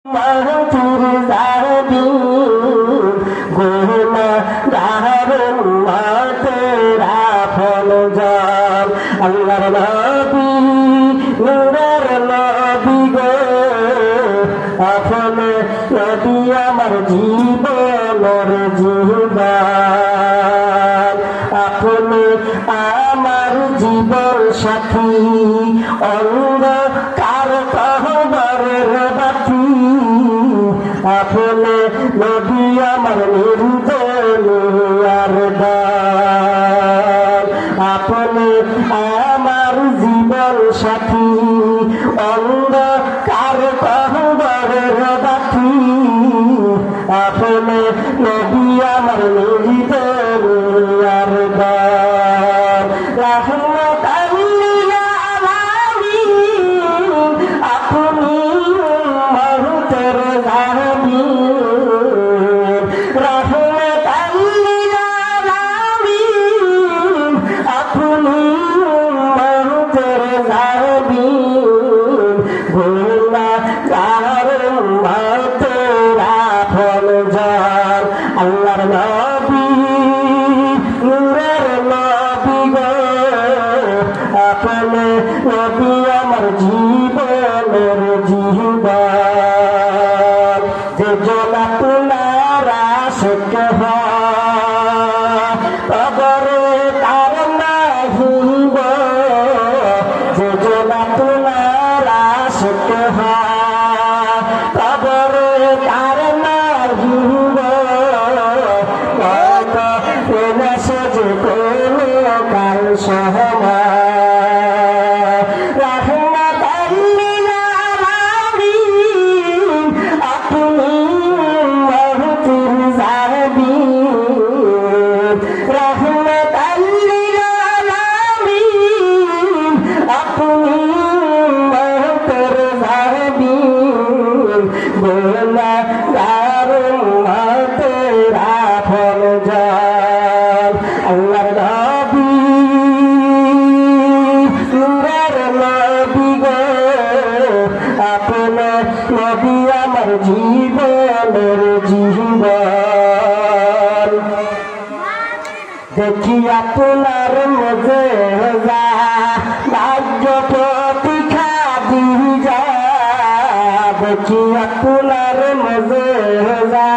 মাহফির জারবি গোনা গাহারুন মাতেরা ফল জাল আল্লাহর নবী নূরের নবী গো আপনি নবী আমার জীবনের জীবন আপনি আমার জীবন সাথী অন্ধকার কবরের বাতি আপনি নবী আমার নির্দয়ার দান আপনি আমার জীবন সাথী অন্ধকার কবরের বাতি আপনি নবী আমার নির্দয়ার দান রহমতাল লিল আলামিন আপনি উম্মতের জামিন রহমতাল লিল আলামিন আপনি উম্মতের জামিন গুনাহগার উম্মতেরা ফল জাল আল্লাহর নবী নূরের নবী গো আপনি নবী আমার জীবনের জীবন যে জন আপনার আশিক হয় কবরে তার নাহিব যে জন আপনার আশিক হয় কবরে তার নাহিব যে কোনো কাল সহময় রহমতাল লিল আলামিন আপনি উম্মতের জামিন রহমতাল লিল আলামিন আপনি উম্মতের জামিন গুনাহগার উম্মতেরা ফল জাল আল্লাহর নবী নূরের নবী গো আপনি নবী আমার জীবনের জীবন দেখি আপনার মুজিজা ভাগ্যপতি খাদিজা দেখি আপনার মুজিজা